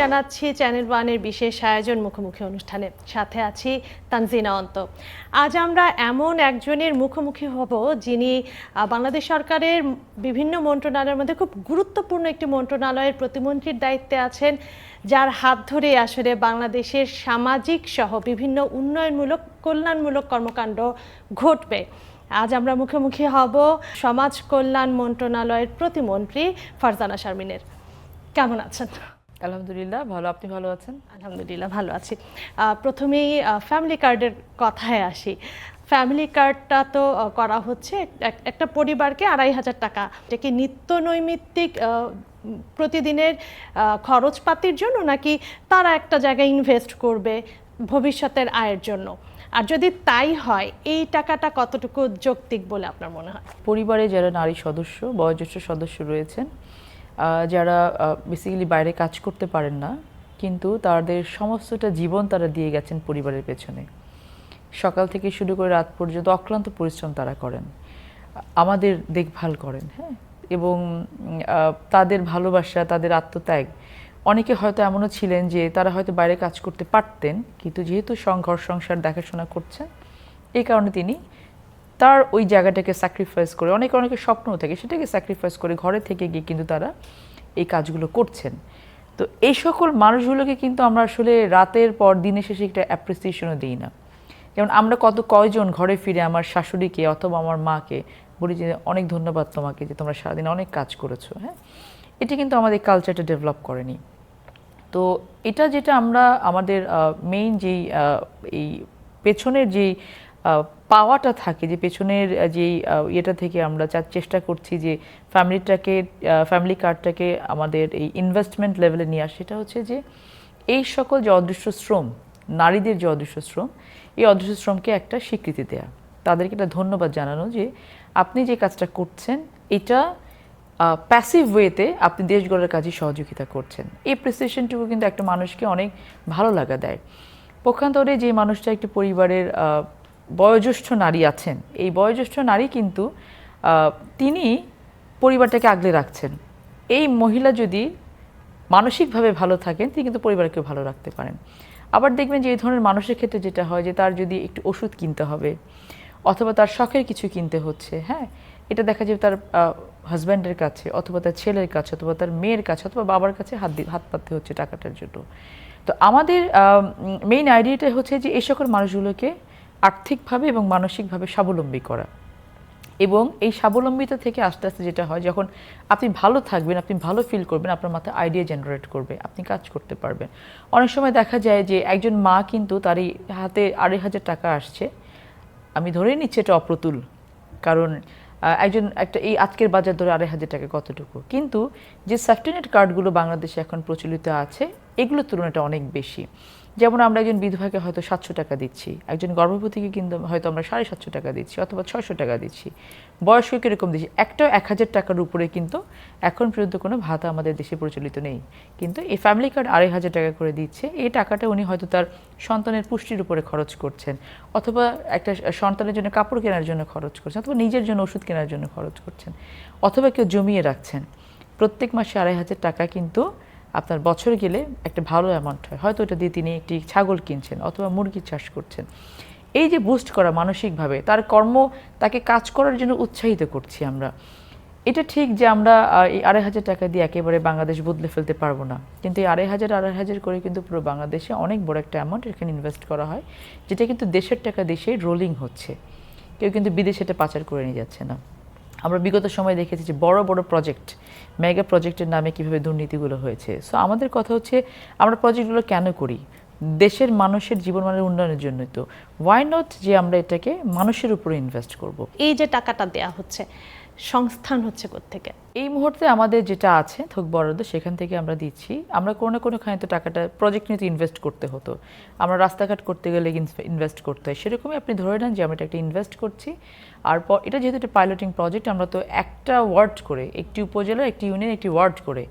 জানাচ্ছি চ্যানেল ওয়ানের বিশেষ আয়োজন মুখোমুখি অনুষ্ঠানে। সাথে আছি তানজিনা অন্ত। আজ আমরা এমন একজনের মুখোমুখি হব যিনি বাংলাদেশ সরকারের বিভিন্ন মন্ত্রণালয়ের মধ্যে খুব গুরুত্বপূর্ণ একটি মন্ত্রণালয়ের প্রতিমন্ত্রীর দায়িত্বে আছেন, যার হাত ধরে আসলে বাংলাদেশের সামাজিক সহ বিভিন্ন উন্নয়নমূলক কল্যাণমূলক কর্মকাণ্ড ঘটবে। আজ আমরা মুখোমুখি হব সমাজ কল্যাণ মন্ত্রণালয়ের প্রতিমন্ত্রী ফারজানা শারমিনের। কেমন আছেন? আলহামদুলিল্লাহ ভালো। আপনি ভালো আছেন? আলহামদুলিল্লাহ ভালো আছি। প্রথমেই ফ্যামিলি কার্ডের কথায় আসি। ফ্যামিলি কার্ডটা তো করা হচ্ছে একটা পরিবারকে ২৫০০ টাকা, এটা কি নিত্য নৈমিত্তিক প্রতিদিনের খরচপাতির জন্য, নাকি তারা একটা জায়গায় ইনভেস্ট করবে ভবিষ্যতের আয়ের জন্য? আর যদি তাই হয়, এই টাকাটা কতটুকু যৌক্তিক বলে আপনার মনে হয়? পরিবারে যারা নারী সদস্য, বয়োজ্যেষ্ঠ সদস্য রয়েছেন, যারা বেসিক্যালি বাইরে কাজ করতে পারেন না, কিন্তু তাদের সমস্তটা জীবন তারা দিয়ে গেছেন পরিবারের পেছনে, সকাল থেকে শুরু করে রাত পর্যন্ত অক্লান্ত পরিশ্রম তারা করেন, আমাদের দেখভাল করেন, হ্যাঁ, এবং তাদের ভালোবাসা, তাদের আত্মত্যাগ। অনেকে হয়তো এমনও ছিলেন যে তারা হয়তো বাইরে কাজ করতে পারতেন, কিন্তু যেহেতু ঘর সংসার দেখাশোনা করছেন, এই কারণে তিনি তার ওই জায়গাটাকে স্যাক্রিফাইস করে, অনেকে স্বপ্ন থাকে সেটাকে স্যাক্রিফাইস করে ঘরে থেকে গিয়ে কিন্তু তারা এই কাজগুলো করছেন। তো এই সকল মানুষগুলোকে কিন্তু আমরা আসলে রাতের পর দিনের শেষে একটা অ্যাপ্রিসিয়েশনও দিই না। যেমন আমরা কয়জন ঘরে ফিরে আমার শাশুড়িকে অথবা আমার মাকে বলি যে অনেক ধন্যবাদ তোমাকে, যে তোমরা সারাদিন অনেক কাজ করেছো, হ্যাঁ। এটা কিন্তু আমাদের কালচারটা ডেভেলপ করেনি। তো এটা যেটা আমরা আমাদের মেইন যেই এই পেছনের যেই পাওয়াটা থাকে, যে পেছনের যেই ইয়েটা থেকে আমরা চেষ্টা করছি যে ফ্যামিলি কার্ডটাকে আমাদের এই ইনভেস্টমেন্ট লেভেলে নিয়ে আসে, সেটা হচ্ছে যে এই সকল যে অদৃশ্য শ্রম, নারীদের যে অদৃশ্য শ্রম, এই অদৃশ্য শ্রমকে একটা স্বীকৃতি দেয়া, তাদেরকে একটা ধন্যবাদ জানানো যে আপনি যে কাজটা করছেন এটা প্যাসিভ ওয়েতে আপনি দেশ গড়ার কাজে সহযোগিতা করছেন। এই প্রেসিশনটুকু কিন্তু একটা মানুষকে অনেক ভালো লাগা দেয়। পক্ষান্তরে যে মানুষটা একটি পরিবারের বয়োজ্যেষ্ঠ নারী আছেন, এই বয়োজ্যেষ্ঠ নারী কিন্তু তিনি পরিবারটাকে আগলে রাখছেন। এই মহিলা যদি মানসিকভাবে ভালো থাকেন, তিনি কিন্তু পরিবারকেও ভালো রাখতে পারেন। আবার দেখবেন যে এই ধরনের মানুষের ক্ষেত্রে যেটা হয় যে তার যদি একটু ওষুধ কিনতে হবে অথবা তার শখের কিছু কিনতে হচ্ছে, হ্যাঁ, এটা দেখা যাবে তার হাজব্যান্ডের কাছে অথবা তার ছেলের কাছে অথবা তার মেয়ের কাছে অথবা বাবার কাছে হাত পাততে হচ্ছে টাকাটার জন্য। তো আমাদের মেইন আইডিয়াটা হচ্ছে যে এই সকল মানুষগুলোকে আর্থিকভাবে এবং মানসিকভাবে স্বাবলম্বী করা, এবং এই স্বাবলম্বিতা থেকে আস্তে আস্তে যেটা হয়, যখন আপনি ভালো থাকবেন, আপনি ভালো ফিল করবেন, আপনার মাথায় আইডিয়া জেনারেট করবে, আপনি কাজ করতে পারবেন। অনেক সময় দেখা যায় যে একজন মা কিন্তু তার এই হাতে ২৫০০ টাকা আসছে, আমি ধরেই নিচ্ছি এটা অপ্রতুল, কারণ একটা এই আজকের বাজার ধরে ২৫০০ টাকা কতটুকু, কিন্তু যে সেফটিনেট কার্ডগুলো বাংলাদেশে এখন প্রচলিত আছে এগুলোর তুলনাটা অনেক বেশি। যেমন আমরা একজন বিধবাকে হয়তো ৭০০ টাকা দিচ্ছি, একজন গর্ভবতীকে কিন্তু হয়তো আমরা ৭৫০ টাকা দিচ্ছি অথবা ৬০০ টাকা দিচ্ছি, বয়স্ককে এরকম দিচ্ছি। একটাও ১০০০ টাকার উপরে কিন্তু এখন পর্যন্ত কোনো ভাতা আমাদের দেশে প্রচলিত নেই, কিন্তু এই ফ্যামিলি কার্ড ২৫০০ টাকা করে দিচ্ছে। এই টাকাটা উনি হয়তো তার সন্তানের পুষ্টির উপরে খরচ করছেন, অথবা একটা সন্তানের জন্য কাপড় কেনার জন্য খরচ করছেন, অথবা নিজের জন্য ওষুধ কেনার জন্য খরচ করছেন, অথবা কেউ জমিয়ে রাখছেন। প্রত্যেক মাসে ২৫০০ টাকা কিন্তু আপনার বছর গেলে একটা ভালো অ্যামাউন্ট হয়, হয়তো ওটা দিয়ে তিনি একটি ছাগল কিনছেন অথবা মুরগি চাষ করছেন। এই যে বুস্ট করা মানসিকভাবে তার তাকে কাজ করার জন্য উৎসাহিত করছি আমরা। এটা ঠিক যে আমরা এই ২৫০০ টাকা দিয়ে একেবারে বাংলাদেশ বদলে ফেলতে পারবো না, কিন্তু এই ২৫০০ করে কিন্তু পুরো বাংলাদেশে অনেক বড় একটা অ্যামাউন্ট এখানে ইনভেস্ট করা হয়, যেটা কিন্তু দেশের টাকা দেশে রোলিং হচ্ছে, কেউ কিন্তু বিদেশে এটা পাচার করে নিয়ে যাচ্ছে না। আমরা বিগত সময় দেখেছি যে বড় বড় প্রজেক্ট, মেগা প্রজেক্টের নামে কিভাবে দুর্নীতিগুলো হয়েছে। সো আমাদের কথা হচ্ছে আমরা প্রজেক্টগুলো কেন করি? দেশের মানুষের জীবনমানের উন্নয়নের জন্যই। তো ওয়াই নট যে আমরা এটাকে মানুষের উপরে ইনভেস্ট করব। এই যে টাকাটা দেয়া হচ্ছে, সংস্থান হচ্ছে কোত্থেকে? এই মুহূর্তে আমাদের যেটা আছে থোক বরাদ্দ, সেখান থেকে আমরা দিচ্ছি। আমরা কোনো না কোনোখানে তো টাকাটা প্রজেক্ট নিতে ইনভেস্ট করতে হতো, আমরা রাস্তাঘাট করতে গেলে ইনভেস্ট করতে হয়, সেরকমই আপনি ধরে নেন যে আমরা এটা একটা ইনভেস্ট করছি। আর এটা যেহেতু একটা পাইলটিং প্রজেক্ট, আমরা তো একটা ওয়ার্ড করে, একটি উপজেলা, একটি ইউনিয়ন, একটি ওয়ার্ড করে,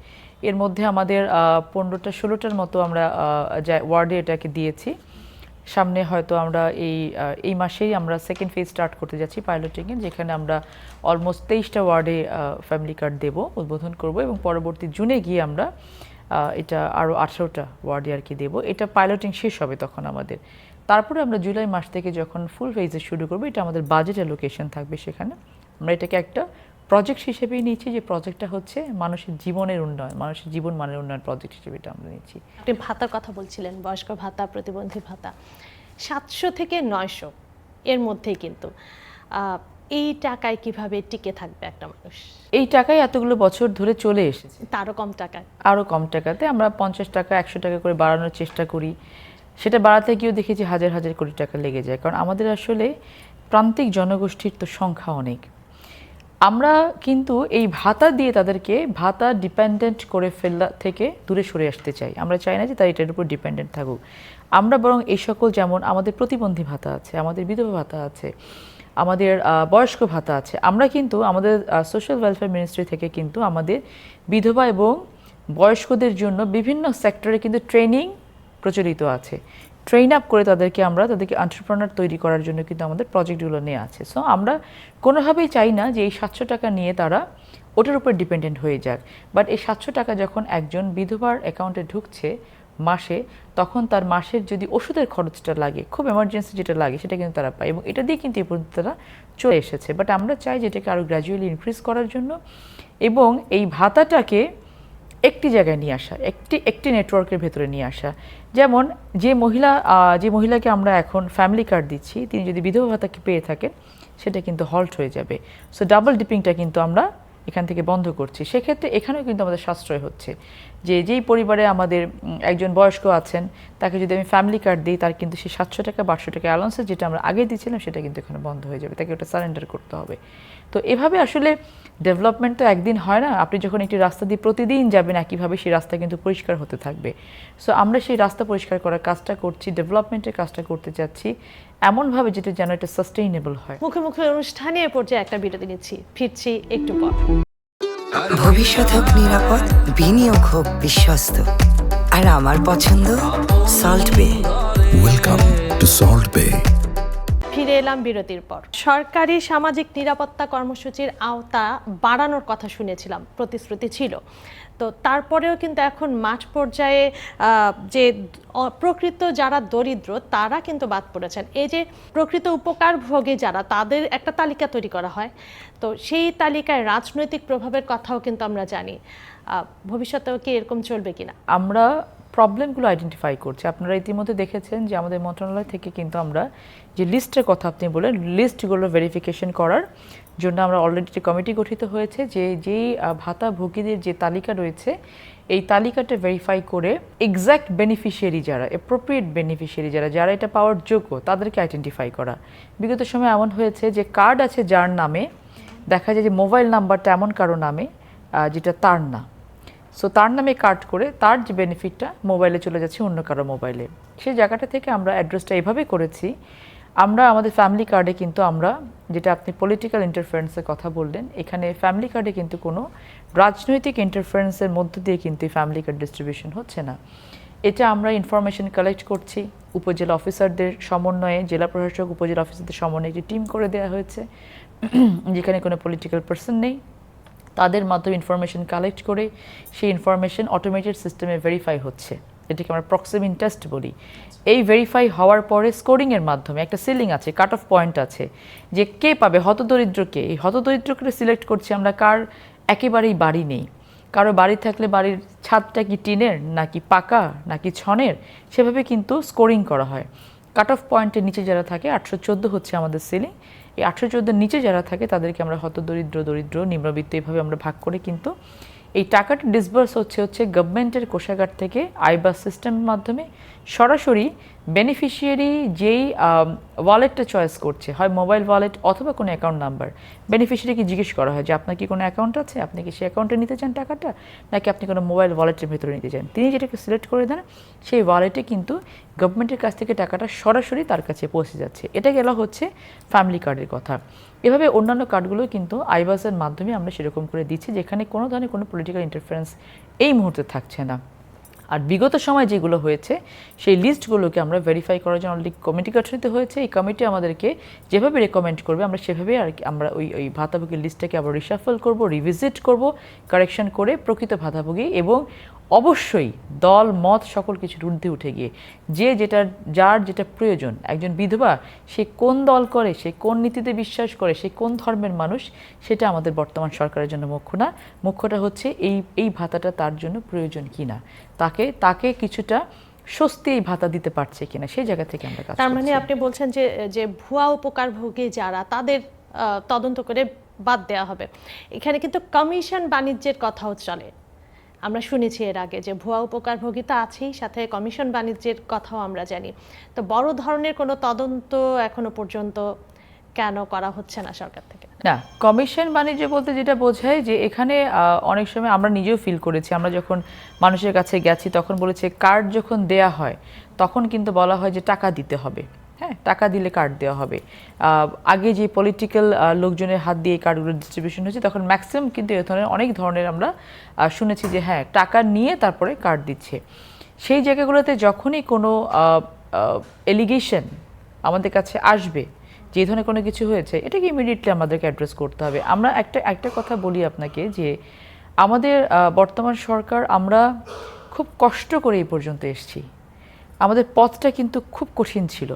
এর মধ্যে আমাদের ১৫টা-১৬টার মতো আমরা ওয়ার্ডে এটাকে দিয়েছি। সামনে হয়তো আমরা এই মাসেই আমরা সেকেন্ড ফেজ স্টার্ট করতে যাচ্ছি পাইলটিংয়ে, যেখানে আমরা অলমোস্ট ২৩টা ওয়ার্ডে ফ্যামিলি কার্ড দেব, উদ্বোধন করব, এবং পরবর্তী জুনে গিয়ে আমরা এটা আরও 18টা ওয়ার্ডে আর কি দেবো। এটা পাইলটিং শেষ হবে তখন আমাদের। তারপরে আমরা জুলাই মাস থেকে যখন ফুল ফেজে শুরু করবো, এটা আমাদের বাজেট অ্যালোকেশন থাকবে সেখানে। আমরা এটাকে একটা প্রজেক্ট হিসেবেই নিচ্ছি, যে প্রজেক্টটা হচ্ছে মানুষের জীবনের উন্নয়ন, মানুষের জীবন মানের উন্নয়ন প্রজেক্ট হিসেবে এটা আমরা নিচ্ছি। আপনি ভাতার কথা বলছিলেন, বয়স্ক ভাতা, প্রতিবন্ধী ভাতা 700 থেকে 900 এর মধ্যেই, কিন্তু এই টাকায় কিভাবে টিকে থাকবে একটা মানুষ? এই টাকায় এতগুলো বছর ধরে চলে এসেছে, তারও কম টাকায়, আরও কম টাকাতে আমরা 50 টাকা 100 টাকা করে বাড়ানোর চেষ্টা করি। সেটা বাড়াতে গিয়েও দেখেছি হাজার হাজার কোটি টাকা লেগে যায়, কারণ আমাদের আসলে প্রান্তিক জনগোষ্ঠীর তো সংখ্যা অনেক। আমরা কিন্তু এই ভাতা দিয়ে তাদেরকে ভাতা ডিপেন্ডেন্ট করে ফেলা থেকে দূরে সরে আসতে চাই। আমরা চাই না যে তারা এটার উপর ডিপেন্ডেন্ট থাকুক। আমরা বরং এই সকল, যেমন আমাদের প্রতিবন্ধী ভাতা আছে, আমাদের বিধবা ভাতা আছে, আমাদের বয়স্ক ভাতা আছে, আমরা কিন্তু আমাদের সোশ্যাল ওয়েলফেয়ার মিনিস্ট্রি থেকে কিন্তু আমাদের বিধবা এবং বয়স্কদের জন্য বিভিন্ন সেক্টরে কিন্তু ট্রেনিং প্রচলিত আছে। ট্রেন আপ করে তাদেরকে এন্টারপ্রেনার তৈরি করার জন্য কিন্তু আমাদের প্রজেক্টগুলো নিয়ে আছে। সো আমরা কোনোভাবেই চাই না যে এই 700 টাকা নিয়ে তারা ওটার উপর ডিপেন্ডেন্ট হয়ে যাক। বাট এই 700 টাকা যখন একজন বিধবার অ্যাকাউন্টে ঢুকছে মাসে, তখন তার মাসের যদি ওষুধের খরচটা লাগে, খুব এমার্জেন্সি যেটা লাগে, সেটা কিন্তু তারা পায়, এবং এটা দিয়ে কিন্তু এই পর্যন্ত তারা চলে এসেছে। বাট আমরা চাই যে এটাকে আরও গ্র্যাজুয়ালি ইনক্রিজ করার জন্য, এবং এই ভাতাটাকে একটি জায়গায় নিয়ে আসা, একটি নেটওয়ার্কের ভেতরে নিয়ে আসা। যেমন যে মহিলাকে আমরা এখন ফ্যামিলি কার্ড দিচ্ছি, তিনি যদি বিধবা ভাতা পেয়ে থাকেন, সেটা কিন্তু হল্ট হয়ে যাবে। সো ডাবল ডিপিংটা কিন্তু আমরা এখান থেকে বন্ধ করছি। সেক্ষেত্রে এখানেও কিন্তু আমাদের সাশ্রয় হচ্ছে, যে যেই পরিবারে আমাদের একজন বয়স্ক আছেন, তাকে যদি আমি ফ্যামিলি কার্ড দিই, তার কিন্তু সেই 700 টাকা 500 টাকা অ্যালাউন্সেস যেটা আমরা আগে দিয়েছিলাম, সেটা কিন্তু এখানে বন্ধ হয়ে যাবে, তাকে ওটা সারেন্ডার করতে হবে। তো এভাবে আসলে ডেভেলপমেন্ট তো একদিন হয় না। আপনি যখন একটি রাস্তা দিয়ে প্রতিদিন যাবেন, একইভাবে সেই রাস্তা কিন্তু পরিষ্কার হতে থাকবে। সো আমরা সেই রাস্তা পরিষ্কার করার কাজটা করছি, ডেভেলপমেন্টের কাজটা করতে চাচ্ছি এমনভাবে যেটা যেন এটা সাস্টেইনেবল হয়। মুখে মুখে অনুষ্ঠানে এ পর্যায়ে একটা বিরতি নিচ্ছি, ফিরছি একটু পর। ভবিষ্যৎ হোক নিরাপদ, বিনিয়োগ হোক বিশ্বস্ত, আর আমার পছন্দ সল্ট বে। ওয়েলকাম টু সল্ট বে। ফিরে এলাম বিরতির পর। সরকারি সামাজিক নিরাপত্তা কর্মসূচির আওতা বাড়ানোর কথা শুনেছিলাম, প্রতিশ্রুতি ছিল। তো তারপরেও কিন্তু এখন মাঠ পর্যায়ে যে প্রকৃত যারা দরিদ্র, তারা কিন্তু বাদ পড়েছেন। এই যে প্রকৃত উপকারভোগী যারা, তাদের একটা তালিকা তৈরি করা হয়, তো সেই তালিকায় রাজনৈতিক প্রভাবের কথাও কিন্তু আমরা জানি। ভবিষ্যতেও কি এরকম চলবে কিনা? আমরা প্রবলেমগুলো আইডেন্টিফাই করছি। আপনারা ইতিমধ্যে দেখেছেন যে আমাদের মন্ত্রণালয় থেকে কিন্তু আমরা যে লিস্টের কথা আপনি বলেন, লিস্টগুলো ভেরিফিকেশন করার জন্য আমরা অলরেডি একটি কমিটি গঠিত হয়েছে, যে যেই ভাতাভোগীদের যে তালিকা রয়েছে, এই তালিকাটা ভেরিফাই করে এক্স্যাক্ট বেনিফিশিয়ারি যারা, অ্যাপ্রোপ্রিয়েট বেনিফিশিয়ারি যারা এটা পাওয়ার যোগ্য, তাদেরকে আইডেন্টিফাই করা। বিগত সময় এমন হয়েছে যে কার্ড আছে যার নামে, দেখা যায় যে মোবাইল নাম্বারটা এমন কারো নামে যেটা তার না। সো তার নামে কার্ড করে তার যে বেনিফিটটা মোবাইলে চলে যাচ্ছে অন্য কারো মোবাইলে। সেই জায়গাটা থেকে আমরা অ্যাড্রেসটা এভাবে করেছি। আমরা আমাদের ফ্যামিলি কার্ডে কিন্তু আমরা, যেটা আপনি পলিটিক্যাল ইন্টারফারেন্সের কথা বললেন, এখানে ফ্যামিলি কার্ডে কিন্তু কোনো রাজনৈতিক ইন্টারফারেন্সের মধ্য দিয়ে কিন্তু ফ্যামিলি কার্ড ডিস্ট্রিবিউশন হচ্ছে না। এটা আমরা ইনফরমেশন কালেক্ট করছি উপজেলা অফিসারদের সমন্বয়ে, জেলা প্রশাসক উপজেলা অফিসারদের সমন্বয়ে একটি টিম করে দেওয়া হয়েছে, যেখানে কোনো পলিটিক্যাল পার্সন নেই। তাদের মাধ্যমে ইনফরমেশন কালেক্ট করে সেই ইনফরমেশন অটোমেটেড সিস্টেমে ভেরিফাই হচ্ছে, এটাকে আমরা প্রক্সিমিন টেস্ট বলি। এই ভেরিফাই হওয়ার পরে স্কোরিংয়ের মাধ্যমে একটা সিলিং আছে, কাট অফ পয়েন্ট আছে, যে কে পাবে হতদরিদ্রকে। এই হতদরিদ্রকে সিলেক্ট করছি আমরা কার একেবারেই বাড়ি নেই, কারো বাড়ি থাকলে বাড়ির ছাদটা কি টিনের নাকি পাকা নাকি ছনের, সেভাবে কিন্তু স্কোরিং করা হয়। কাট অফ পয়েন্টের নিচে যারা থাকে, 814 হচ্ছে আমাদের সিলিং, এই 814 নিচে যারা থাকে তাদেরকে আমরা দরিদ্র নিম্নবিত্ত এইভাবে আমরা ভাগ করে কিন্তু এই টাকাটা ডিসবার্স হচ্ছে গভর্নমেন্টের কোষাগার থেকে আইবাস সিস্টেমের মাধ্যমে সরাসরি বেনিফিশিয়ারি যেই ওয়ালেটটা চয়েস করছে, হয় মোবাইল ওয়ালেট অথবা কোনো অ্যাকাউন্ট নাম্বার, বেনিফিশিয়ারিকে জিজ্ঞেস করা হয় যে আপনার কি কোনো অ্যাকাউন্ট আছে, আপনি কি সেই অ্যাকাউন্টে নিতে চান টাকাটা, নাকি আপনি কোনো মোবাইল ওয়ালেটের ভেতরে নিতে চান। তিনি যেটাকে সিলেক্ট করে দেন, সেই ওয়ালেটে কিন্তু গভর্নমেন্টের কাছ থেকে টাকাটা সরাসরি তার কাছে পৌঁছে যাচ্ছে। এটা গেল হচ্ছে ফ্যামিলি কার্ডের কথা। এভাবে অন্যান্য কার্ডগুলো কিন্তু আইবাসের মাধ্যমে আমরা সেরকম করে দিচ্ছি, যেখানে কোনো ধরনের কোনো পলিটিক্যাল ইন্টারফারেন্স এই মুহূর্তে থাকছে না। আর বিগত সময় যেগুলো হয়েছে সেই লিস্টগুলোকে আমরা ভেরিফাই করার জন্য অলরেডি কমিটি গঠিত হয়েছে। এই কমিটি আমাদেরকে যেভাবে রেকমেন্ড করবে আমরা সেভাবে আর কি আমরা ওই ভাতাভোগীর লিস্টটাকে আবার রিশাফল করব, রিভিজিট করব, কারেকশন করে প্রকৃত ভাতাভোগী এবং অবশ্যই দল মত সকল কিছুর ঊর্ধ্বে উঠে গিয়ে যার যেটা প্রয়োজন, একজন বিধবা সে কোন দল করে, সে কোন নীতিতে বিশ্বাস করে, সে কোন ধর্মের মানুষ, সেটা আমাদের বর্তমান সরকারের জন্য মুখ্য না। মুখ্যটা হচ্ছে এই ভাতাটা তার জন্য প্রয়োজন কিনা, তাকে কিছুটা স্বস্তি এই ভাতা দিতে পারছে কিনা, সেই জায়গা থেকে আমরা কাজ তার মানে করছি। আপনি বলছেন যে ভুয়া উপকারভোগী যারা, তাদের তদন্ত করে বাদ দেওয়া হবে। এখানে কিন্তু কমিশন বাণিজ্যের কথাও চলে। আমরা শুনেছি এর আগে যে ভুয়া উপকারভোগী তো আছেই, সাথে কমিশন বাণিজ্যের কথাও আমরা জানি। তো বড় ধরনের কোনো তদন্ত এখনো পর্যন্ত কেন করা হচ্ছে না সরকার থেকে? না, কমিশন বাণিজ্য বলতে যেটা বোঝায় যে এখানে অনেক সময় আমরা নিজেও ফিল করেছি, আমরা যখন মানুষের কাছে গেছি তখন বলেছে কার্ড যখন দেয়া হয় তখন কিন্তু বলা হয় যে টাকা দিতে হবে। হ্যাঁ, টাকা দিলে কার্ড দেওয়া হবে। আগে যে পলিটিক্যাল লোকজনের হাত দিয়ে এই কার্ডগুলো ডিস্ট্রিবিউশন হয়েছে তখন ম্যাক্সিমাম কিন্তু এ ধরনের অনেক ধরনের আমরা শুনেছি যে হ্যাঁ টাকা নিয়ে তারপরে কার্ড দিচ্ছে। সেই জায়গাগুলোতে যখনই কোনো এলিগেশন আমাদের কাছে আসবে যে ধরনের কোনো কিছু হয়েছে, এটাকে ইমিডিয়েটলি আমাদেরকে অ্যাড্রেস করতে হবে। আমরা একটা কথা বলি আপনাকে যে আমাদের বর্তমান সরকার, আমরা খুব কষ্ট করে এই পর্যন্ত এসেছি। আমাদের পথটা কিন্তু খুব কঠিন ছিল,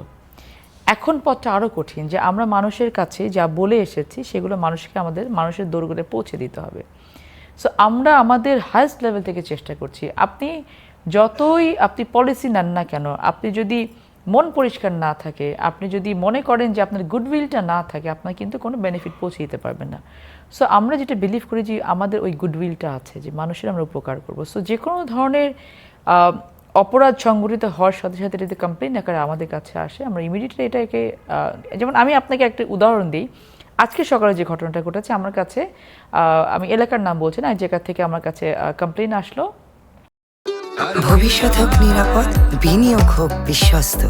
এখন পথটা আরও কঠিন, যে আমরা মানুষের কাছে যা বলে এসেছি সেগুলো মানুষের দোরগোড়ায় পৌঁছে দিতে হবে। সো আমরা আমাদের হাইয়েস্ট লেভেল থেকে চেষ্টা করছি। আপনি পলিসি নেন না কেন, আপনি যদি মন পরিষ্কার না থাকে, আপনি যদি মনে করেন যে আপনার গুডউইলটা না থাকে, আপনার কিন্তু কোনো বেনিফিট পৌঁছে দিতে পারবেন না। সো আমরা যেটা বিলিভ করি যে আমাদের ওই গুডউইলটা আছে, যে মানুষের আমরা উপকার করব। সো যে কোনো ধরনের অপরাধ সংঘটিত হওয়ার সাথে সাথে যদি কমপ্লেন আকারে আমাদের কাছে আসে, আমরা ইমিডিয়েটলি এটাকে, যেমন আমি আপনাকে একটা উদাহরণ দিই। আজকে সকালে যে ঘটনাটা ঘটেছে আমার কাছে, আমি এলাকার নাম বলছি না, এক জায়গা থেকে আমার কাছে কমপ্লেন আসলো। ভবিষ্যৎ হোক নিরাপদ, বিনিয়োগ হোক বিশ্বস্ত,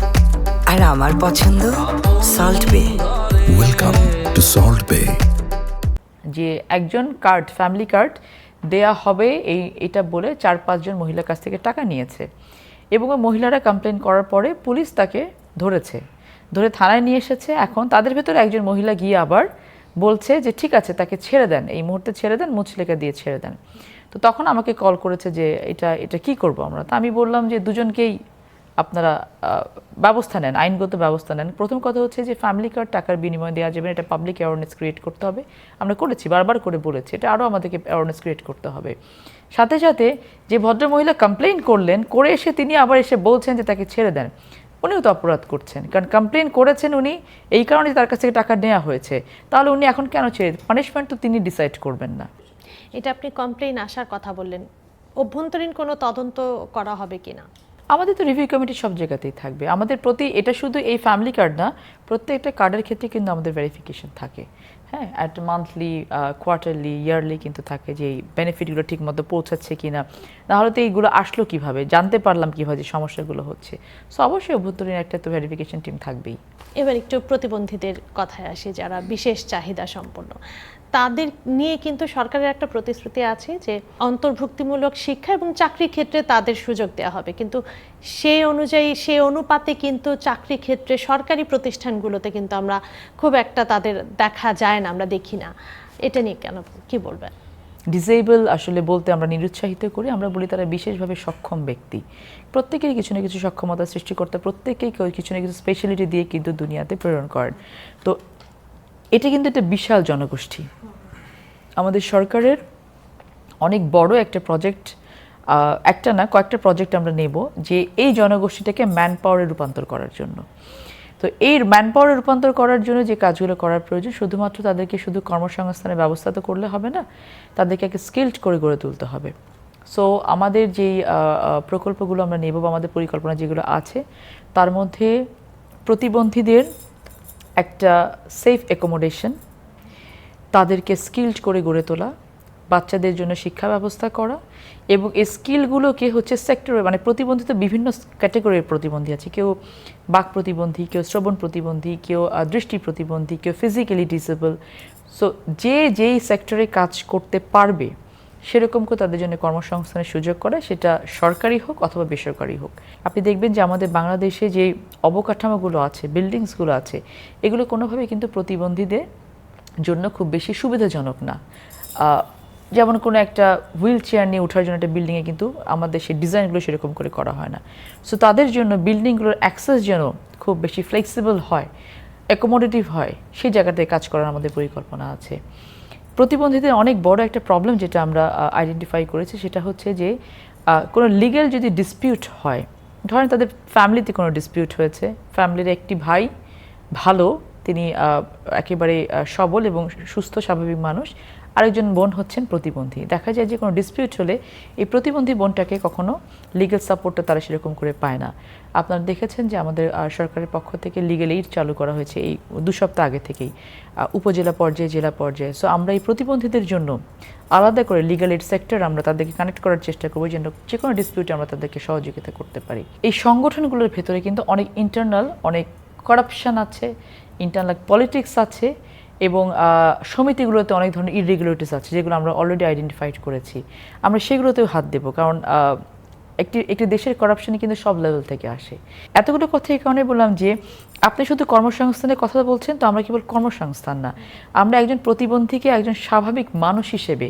আর আমার পছন্দ সল্ট বে। Welcome to Salt Bay. যে একজন ফ্যামিলি কার্ড দেয়া হবে এটা বলে 4-5 জন মহিলার কাছ থেকে টাকা নিয়েছে, এবং ওই মহিলারা কমপ্লেন করার পরে পুলিশ তাকে ধরে থানায় নিয়ে এসেছে। এখন তাদের ভেতরে একজন মহিলা গিয়ে আবার বলছে যে ঠিক আছে তাকে ছেড়ে দেন, এই মুহূর্তে ছেড়ে দেন, মুচলেখা দিয়ে ছেড়ে দেন। তো তখন আমাকে কল করেছে যে এটা কি করব আমরা। তো আমি বললাম যে দুজনকেই আপনারা ব্যবস্থা নেন, আইনগত ব্যবস্থা নেন। প্রথম কথা হচ্ছে যে ফ্যামিলি কার্ড টাকার বিনিময়ে দেওয়া যাবে, এটা পাবলিক অ্যাওয়ারনেস ক্রিয়েট করতে হবে। আমরা করেছি, বারবার করে বলেছি, এটা আরও আমাদেরকে অ্যাওয়ারনেস ক্রিয়েট করতে হবে। সাথে সাথে যে ভদ্রমহিলা কমপ্লেন করলেন, করে এসে তিনি আবার এসে বলছেন যে তাকে ছেড়ে দেন, উনিও তো অপরাধ করছেন। কারণ কমপ্লেন করেছেন উনি, এই কারণে তার কাছ থেকে টাকা নেওয়া হয়েছে, তাহলে উনি এখন কেন ছেড়ে, পানিশমেন্ট তো তিনি ডিসাইড করবেন না। এটা আপনি কমপ্লেইন আসার কথা বললেন, অভ্যন্তরীণ কোনো তদন্ত করা হবে কিনা? আমাদের তো রিভিউ কমিটি সব জায়গাতেই থাকবে। আমাদের এটা শুধু এই ফ্যামিলি কার্ড না, প্রত্যেকটা কার্ডের ক্ষেত্রে কিন্তু আমাদের ভেরিফিকেশন থাকে। হ্যাঁ, অ্যাট মান্থলি, কোয়ার্টারলি, ইয়ারলি কিন্তু থাকে যে এই বেনিফিটগুলো ঠিকমতো পৌঁছাচ্ছে কিনা, নাহলে তো এইগুলো আসলো কিভাবে, জানতে পারলাম কিভাবে যে সমস্যাগুলো হচ্ছে। সো অবশ্যই অভ্যন্তরীণ একটা তো ভেরিফিকেশন টিম থাকবেই। এবার একটু প্রতিবন্ধীদের কথায় আসি, যারা বিশেষ চাহিদা সম্পন্ন, তাদের নিয়ে কিন্তু সরকারের একটা প্রতিশ্রুতি আছে যে অন্তর্ভুক্তিমূলক শিক্ষা এবং চাকরির ক্ষেত্রে তাদের সুযোগ দেওয়া হবে, কিন্তু সে অনুপাতে কিন্তু চাকরি ক্ষেত্রে সরকারি প্রতিষ্ঠানগুলোতে কিন্তু আমরা খুব একটা তাদের দেখা যায় না, আমরা দেখি না। এটা নিয়ে কেন, কি বলবেন? ডিসেবল আসলে বলতে আমরা নিরুৎসাহিত করি, আমরা বলি তারা বিশেষভাবে সক্ষম ব্যক্তি। প্রত্যেকেরই কিছু না কিছু সক্ষমতা সৃষ্টি করতে, প্রত্যেকেই কিছু না কিছু স্পেশালিটি দিয়ে কিন্তু দুনিয়াতে প্রেরণ করেন। তো এটা কিন্তু একটা বিশাল জনগোষ্ঠী। আমাদের সরকারের অনেক বড় একটা প্রজেক্ট, একটা না কয়েকটা প্রজেক্ট আমরা নেব যে এই জনগোষ্ঠীটাকে ম্যান পাওয়ারে রূপান্তর করার জন্য। তো এই ম্যান পাওয়ারে রূপান্তর করার জন্য যে কাজগুলো করার প্রয়োজন, শুধুমাত্র তাদেরকে শুধু কর্মসংস্থানের ব্যবস্থা তো করলে হবে না, তাদেরকে একটা স্কিলড করে গড়ে তুলতে হবে। সো আমাদের যেই প্রকল্পগুলো আমরা নেব বা আমাদের পরিকল্পনা যেগুলো আছে, তার মধ্যে প্রতিবন্ধীদের একটা সেফ অ্যাকোমোডেশন, তাদেরকে স্কিলড করে গড়ে তোলা, বাচ্চাদের জন্য শিক্ষা ব্যবস্থা করা, এবং এই স্কিলগুলোকে হচ্ছে সেক্টরে, মানে প্রতিবন্ধী তো বিভিন্ন ক্যাটাগরির প্রতিবন্ধী আছে, কেউ বাক প্রতিবন্ধী, কেউ শ্রবণ প্রতিবন্ধী, কেউ দৃষ্টি প্রতিবন্ধী, কেউ ফিজিক্যালি ডিসেবল। সো যেই সেক্টরে কাজ করতে পারবে সেরকম করে তাদের জন্য কর্মসংস্থানের সুযোগ করে, সেটা সরকারি হোক অথবা বেসরকারি হোক। আপনি দেখবেন যে আমাদের বাংলাদেশে যে অবকাঠামোগুলো আছে, বিল্ডিংসগুলো আছে, এগুলো কোনোভাবেই কিন্তু প্রতিবন্ধীদের জন্য খুব বেশি সুবিধাজনক না। যেমন কোনো একটা হুইল চেয়ার নিয়ে ওঠার জন্য একটা বিল্ডিংয়ে কিন্তু আমাদের সেই ডিজাইনগুলো সেরকম করে করা হয় না। সো তাদের জন্য বিল্ডিংগুলোর অ্যাক্সেস যেন খুব বেশি ফ্লেক্সিবল হয়, অ্যাকোমোডেটিভ হয়, সেই জায়গাতে কাজ করার আমাদের পরিকল্পনা আছে। প্রতিবন্ধীদের অনেক বড় একটা প্রবলেম যেটা আমরা আইডেন্টিফাই করেছি সেটা হচ্ছে যে কোনো লিগ্যাল যদি ডিসপিউট হয়, ধরেন তাদের ফ্যামিলিতে কোনো ডিসপিউট হয়েছে, ফ্যামিলির একটি ভাই ভালো, তিনি একেবারে সবল এবং সুস্থ স্বাভাবিক মানুষ, আরেকজন বোন হচ্ছেন প্রতিবন্ধী। দেখা যায় যে কোনো ডিসপিউট হলে এই প্রতিবন্ধী বোনটাকে কখনো লিগ্যাল সাপোর্টটা তারা সেরকম করে পায় না। আপনারা দেখেছেন যে আমাদের সরকারের পক্ষ থেকে লিগ্যাল এইড চালু করা হয়েছে এই 2 সপ্তাহ আগে থেকেই, উপজেলা পর্যায়ে, জেলা পর্যায়ে। সো আমরা এই প্রতিবন্ধীদের জন্য আলাদা করে লিগ্যাল এইড সেক্টর আমরা তাদেরকে কানেক্ট করার চেষ্টা করবো, যেন যে কোনো ডিসপিউটে আমরা তাদেরকে সহযোগিতা করতে পারি। এই সংগঠনগুলোর ভেতরে কিন্তু অনেক ইন্টারনাল, অনেক করাপশন আছে, ইন্টারনাল পলিটিক্স আছে, এবং সমিতিগুলোতে অনেক ধরনের ইররেগুলারিটিস আছে যেগুলো আমরা অলরেডি আইডেন্টিফাইড করেছি। আমরা সেগুলোতেও হাত দেবো, কারণ একটি দেশের করাপশনে কিন্তু সব লেভেল থেকে আসে। এতগুলো কথা এই কারণে বললাম যে আপনি শুধু কর্মসংস্থানের কথা বলছেন, তো আমরা কেবল কর্মসংস্থান না, আমরা একজন প্রতিবন্ধীকে একজন স্বাভাবিক মানুষ হিসেবে,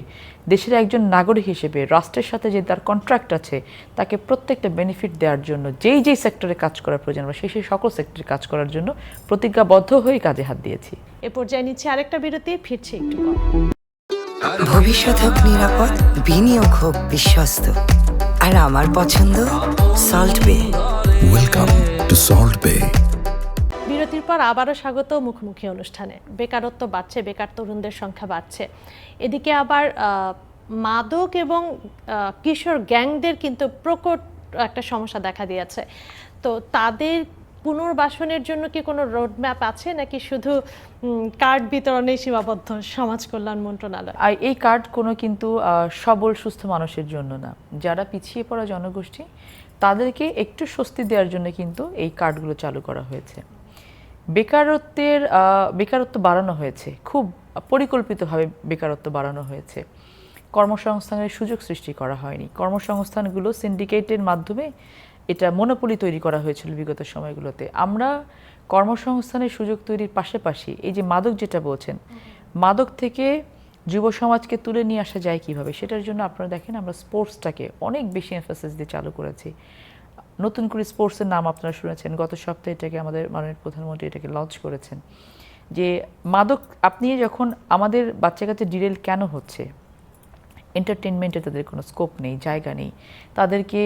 দেশের একজন নাগরিক হিসেবে, রাষ্ট্রের সাথে যে তার কন্ট্রাক্ট আছে তাকে প্রত্যেকটা বেনিফিট দেওয়ার জন্য যেই সেক্টরে কাজ করার প্রয়োজন আমরা সেই সকল সেক্টরে কাজ করার জন্য প্রতিজ্ঞাবদ্ধ হয়ে কাজে হাত দিয়েছি। এ পর্যায়ে নিচ্ছে আরেকটা বিরতি, ফিরছি একটু পর। ভবিষ্যৎ হোক নিরাপদ, বিনিয়োগ হোক বিশ্বস্ত, আর আমার পছন্দ সল্ট বে। Welcome to Salt Bay. বিরতির পর আবারও স্বাগত মুখোমুখি অনুষ্ঠানে। বেকারত্ব বাড়ছে, বেকার তরুণদের সংখ্যা বাড়ছে, এদিকে আবার মাদক এবং কিশোর গ্যাংদের কিন্তু প্রকট একটা সমস্যা দেখা দিয়েছে। তো তাদের পুনর্বাসনের জন্য কি কোনো রোডম্যাপ আছে, নাকি শুধু কার্ড বিতরণে সীমাবদ্ধ সমাজ কল্যাণ মন্ত্রণালয়? আর এই কার্ড কোনো কিন্তু সবল সুস্থ মানুষের জন্য না, যারা পিছিয়ে পড়া জনগোষ্ঠী তাদেরকে একটু স্বস্তি দেওয়ার জন্য কিন্তু এই কার্ডগুলো চালু করা হয়েছে। বেকারত্ব বাড়ানো হয়েছে, খুব পরিকল্পিতভাবে বেকারত্ব বাড়ানো হয়েছে। কর্মসংস্থানের সুযোগ সৃষ্টি করা হয়নি। কর্মসংস্থানগুলো সিন্ডিকেটের মাধ্যমে এটা মনোপলি তৈরি করা হয়েছিল বিগত সময়গুলোতে। আমরা কর্মসংস্থানের সুযোগ তৈরির পাশাপাশি এই যে মাদক যেটা বলছেন, মাদক থেকে যুব সমাজকে তুলে নিয়ে আসা যায় কিভাবে, সেটার জন্য আপনারা দেখেন আমরা স্পোর্টসটাকে অনেক বেশি এমফাসিস দিয়ে চালু করেছি। নতুন করে স্পোর্টসের নাম আপনারা শুনেছেন, গত সপ্তাহে এটাকে আমাদের মাননীয় প্রধানমন্ত্রী এটাকে লঞ্চ করেছেন। যে মাদক আপনি যখন আমাদের বাচ্চা কাচ্চা ডিরেল কেন হচ্ছে, এন্টারটেনমেন্টে তাদের কোনো স্কোপ নেই, জায়গা নেই, তাদেরকে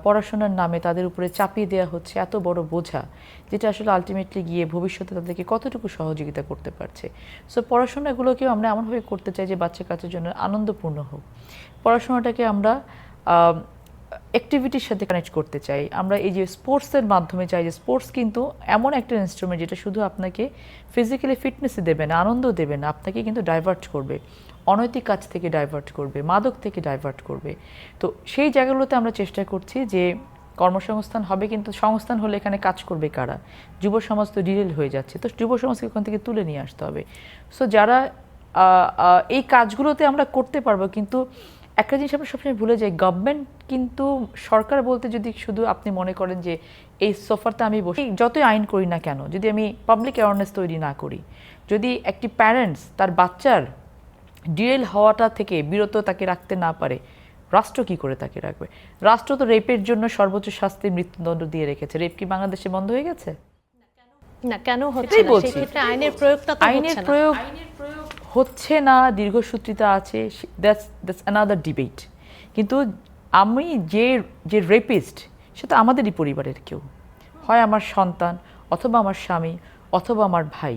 পড়াশোনার নামে তাদের উপরে চাপিয়ে দেওয়া হচ্ছে এত বড় বোঝা, যেটা আসলে আলটিমেটলি গিয়ে ভবিষ্যতে তাদেরকে কতটুকু সহযোগিতা করতে পারছে। সো পড়াশোনাগুলোকেও আমরা এমনভাবে করতে চাই যে বাচ্চা কাচ্চার জন্য আনন্দপূর্ণ হোক। পড়াশোনাটাকে আমরা অ্যাক্টিভিটির সাথে কানেক্ট করতে চাই। আমরা এই যে স্পোর্টসের মাধ্যমে চাই যে স্পোর্টস কিন্তু এমন একটা ইনস্ট্রুমেন্ট যেটা শুধু আপনাকে ফিজিক্যালি ফিটনেসই দেবে না, আনন্দ দেবে না, আপনাকে কিন্তু ডাইভার্ট করবে, অনৈতিক কাজ থেকে ডাইভার্ট করবে, মাদক থেকে ডাইভার্ট করবে। তো সেই জায়গাগুলোতে আমরা চেষ্টা করছি যে কর্মসংস্থান হবে, কিন্তু সংস্থান হলে এখানে কাজ করবে কারা? যুব সমাজ তো ডিরেল হয়ে যাচ্ছে, তো যুব সমাজকে ওখান থেকে তুলে নিয়ে আসতে হবে। সো যারা এই কাজগুলোতে আমরা করতে পারবো, কিন্তু একটা জিনিস আমরা সবসময় ভুলে যাই, গভর্নমেন্ট কিন্তু সরকার বলতে যদি শুধু আপনি মনে করেন যে এই সোফাতে আমি বসে যতই আইন করি না কেন, যদি আমি পাবলিক অ্যাওয়ারনেস তৈরি না করি, যদি একটি প্যারেন্টস তার বাচ্চার ডিরেল হওয়াটা থেকে বিরত তাকে রাখতে না পারে, রাষ্ট্র কি করে তাকে রাখবে? রাষ্ট্র তো রেপের জন্য সর্বোচ্চ শাস্তি মৃত্যুদণ্ড দিয়ে রেখেছে। রেপ কি বাংলাদেশে বন্ধ হয়ে গেছে? না, কেন হচ্ছে না? সেই ক্ষেত্রে আইনের প্রয়োগটা তো আইনের প্রয়োগ হচ্ছে না, দীর্ঘসূত্রিতা আছে, দ্যাটস অ্যানাদার ডিবেট। কিন্তু আমি যে রেপিস্ট, সেটা আমাদেরই পরিবারের কেউ, হয় আমার সন্তান, অথবা আমার স্বামী, অথবা আমার ভাই।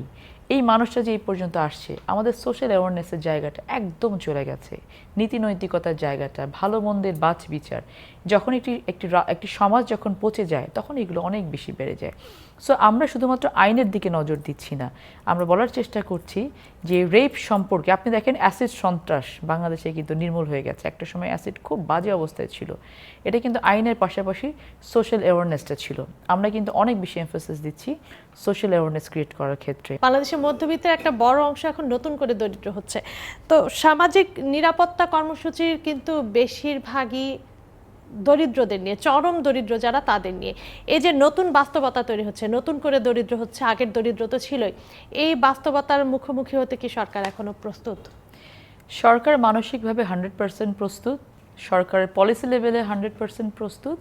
এই মানুষটা যে এই পর্যন্ত আসছে, আমাদের সোশ্যাল অ্যাওয়ারনেসের জায়গাটা একদম চলে গেছে, নীতি নৈতিকতার জায়গাটা, ভালো মন্দের বাছ বিচার, যখন একটি সমাজ যখন পচে যায় তখন এগুলো অনেক বেশি বেড়ে যায়। সো আমরা শুধুমাত্র আইনের দিকে নজর দিচ্ছি না, আমরা বলার চেষ্টা করছি যে রেপ সম্পর্কে আপনি দেখেন অ্যাসিড সন্ত্রাস বাংলাদেশে কিন্তু নির্মূল হয়ে গেছে। একটা সময় অ্যাসিড খুব বাজে অবস্থায় ছিল, এটা কিন্তু আইনের পাশাপাশি সোশ্যাল অ্যাওয়ারনেসটা ছিল। আমরা কিন্তু অনেক বেশি এমফাসিস দিচ্ছি সোশ্যাল অ্যাওয়ারনেস ক্রিয়েট করার ক্ষেত্রে। বাংলাদেশের মধ্যবিত্তের একটা বড় অংশ এখন নতুন করে দরিদ্র হচ্ছে। তো সামাজিক নিরাপত্তা কর্মসূচির কিন্তু বেশিরভাগই দরিদ্রদের নিয়ে, চরম দরিদ্র যারা তাদের নিয়ে। এই যে নতুন বাস্তবতা তৈরি হচ্ছে, নতুন করে দরিদ্র হচ্ছে, আগের দরিদ্র তো ছিলই, এই বাস্তবতার মুখোমুখি হতে কি সরকার এখনো প্রস্তুত? সরকার মানসিকভাবে 100% প্রস্তুত, সরকারের পলিসি লেভেলে 100% প্রস্তুত।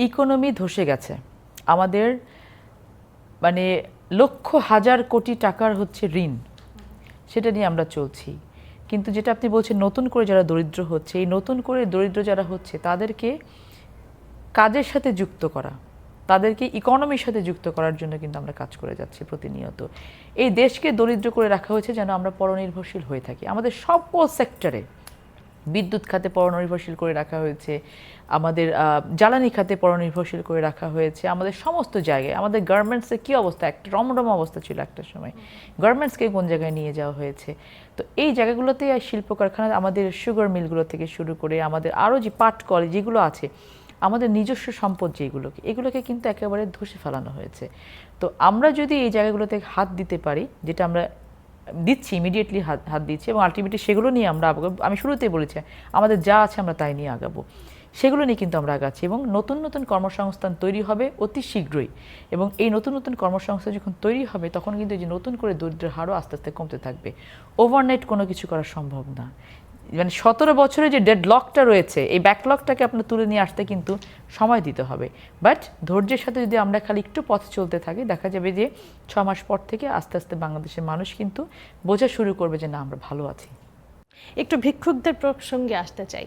ইকোনমি ধসে গেছে আমাদের, মানে লক্ষ হাজার কোটি টাকার হচ্ছে ঋণ, সেটা নিয়ে আমরা চলছি। কিন্তু যেটা আপনি বলছেন নতুন করে যারা দরিদ্র হচ্ছে, এই নতুন করে দরিদ্র যারা হচ্ছে তাদেরকে কাজের সাথে যুক্ত করা, তাদেরকে ইকোনমির সাথে যুক্ত করার জন্য কিন্তু আমরা কাজ করে যাচ্ছি প্রতিনিয়ত। এই দেশকে দরিদ্র করে রাখা হয়েছে যেন আমরা পরনির্ভরশীল হয়ে থাকি। আমাদের সকল সেক্টরে, বিদ্যুৎ খাতে পরনির্ভরশীল করে রাখা হয়েছে, আমাদের জ্বালানি খাতে পরনির্ভরশীল করে রাখা হয়েছে, আমাদের সমস্ত জায়গায়। আমাদের গার্মেন্টসের কী অবস্থা, একটা রমরম অবস্থা ছিল একটা সময়, গার্মেন্টসকে কোন জায়গায় নিয়ে যাওয়া হয়েছে। তো এই জায়গাগুলোতে শিল্প কারখানা, আমাদের সুগার মিলগুলো থেকে শুরু করে আমাদের আরও যে পাট কল যেগুলো আছে, আমাদের নিজস্ব সম্পদ এগুলোকে কিন্তু একেবারে ধসে ফেলানো হয়েছে। তো আমরা যদি এই জায়গাগুলোতে হাত দিতে পারি, যেটা আমরা দিচ্ছি, ইমিডিয়েটলি হাত দিচ্ছি, এবং আলটিমেটলি সেগুলো নিয়ে আমরা আমি শুরুতেই বলেছি আমাদের যা আছে আমরা তাই নিয়ে আগাবো, সেগুলো নিয়ে কিন্তু আমরা আগাচ্ছি। এবং নতুন নতুন কর্মসংস্থান তৈরি হবে অতি শীঘ্রই, এবং এই নতুন নতুন কর্মসংস্থান যখন তৈরি হবে তখন কিন্তু এই যে নতুন করে দরিদ্রের হারও আস্তে আস্তে কমতে থাকবে। ওভারনাইট কোনো কিছু করা সম্ভব না। মানে 17 বছরে যে ডেডলকটা রয়েছে, এই ব্যাকলকটাকে আপনার তুলে নিয়ে আসতে কিন্তু সময় দিতে হবে। বাট ধৈর্যের সাথে যদি আমরা খালি একটু পথ চলতে থাকি, দেখা যাবে যে 6 মাস পর থেকে আস্তে আস্তে বাংলাদেশের মানুষ কিন্তু বোঝা শুরু করবে যে না, আমরা ভালো আছি। একটু ভিক্ষুকদের প্রসঙ্গে আসতে চাই।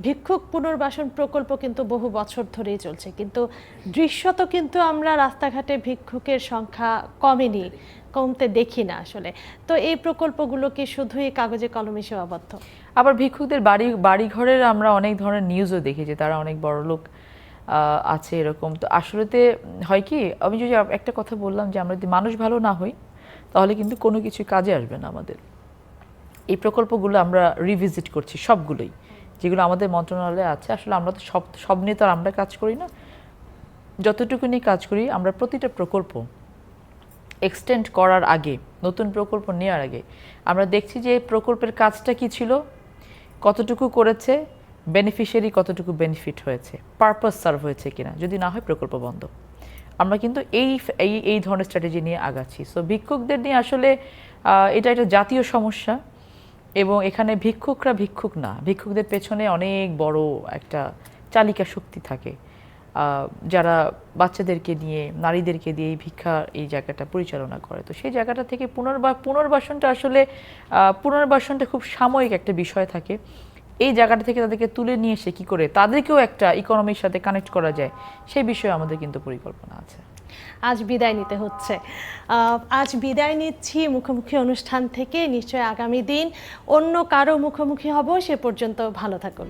ভিক্ষুক পুনর্বাসন প্রকল্প কিন্তু বহু বছর ধরেই চলছে, কিন্তু দৃশ্যত কিন্তু আমরা রাস্তাঘাটে ভিক্ষুকের সংখ্যা কমতে দেখি না আসলে। তো এই প্রকল্পগুলো কি শুধুই কাগজে কলমে সীমাবদ্ধ? আবার ভিক্ষুকদের বাড়িঘরের আমরা অনেক ধরনের নিউজও দেখি যে তারা অনেক বড় লোক আছে এরকম। তো আসলেতে হয় কি, আমি যদি একটা কথা বললাম যে আমরা যদি মানুষ ভালো না হই তাহলে কিন্তু কোনো কিছু কাজে আসবে না আমাদের। এই প্রকল্পগুলো আমরা রিভিজিট করছি সবগুলোই, যেগুলো আমাদের মন্ত্রণালয়ে আছে। আসলে আমরা তো সব নিয়ে তো আর আমরা কাজ করি না, যতটুকু নিয়ে কাজ করি আমরা প্রতিটা প্রকল্প এক্সটেন্ড করার আগে, নতুন প্রকল্প নেওয়ার আগে আমরা দেখছি যে প্রকল্পের কাজটা কি ছিল, কতটুকু করেছে, বেনিফিশিয়ারি কতটুকু বেনিফিট হয়েছে, পারপাস সার্ভ হয়েছে কিনা। যদি না হয় প্রকল্প বন্ধ। আমরা কিন্তু এই ধরনের স্ট্র্যাটেজি নিয়ে আগাচ্ছি। সো ভিক্ষুকদের নিয়ে আসলে এটা একটা জাতীয় সমস্যা, এবং এখানে ভিক্ষুকরা ভিক্ষুক না, ভিক্ষুকদের পেছনে অনেক বড় একটা চালিকা শক্তি থাকে, যারা বাচ্চাদেরকে নিয়ে, নারীদেরকে দিয়ে এই জায়গাটা পরিচালনা করে। তো সেই জায়গাটা থেকে পুনর্বাসনটা খুব সাময়িক একটা বিষয় থাকে। এই জায়গাটা থেকে তাদেরকে তুলে নিয়ে এসে কী করে তাদেরকেও একটা ইকোনমির সাথে কানেক্ট করা যায়, সেই বিষয়ে আমাদের কিন্তু পরিকল্পনা আছে। আজ বিদায় নিতে হচ্ছে, আজ বিদায় নিচ্ছি মুখোমুখি অনুষ্ঠান থেকে। নিশ্চয়ই আগামী দিন অন্য কারো মুখোমুখি হব। সে পর্যন্ত ভালো থাকুন।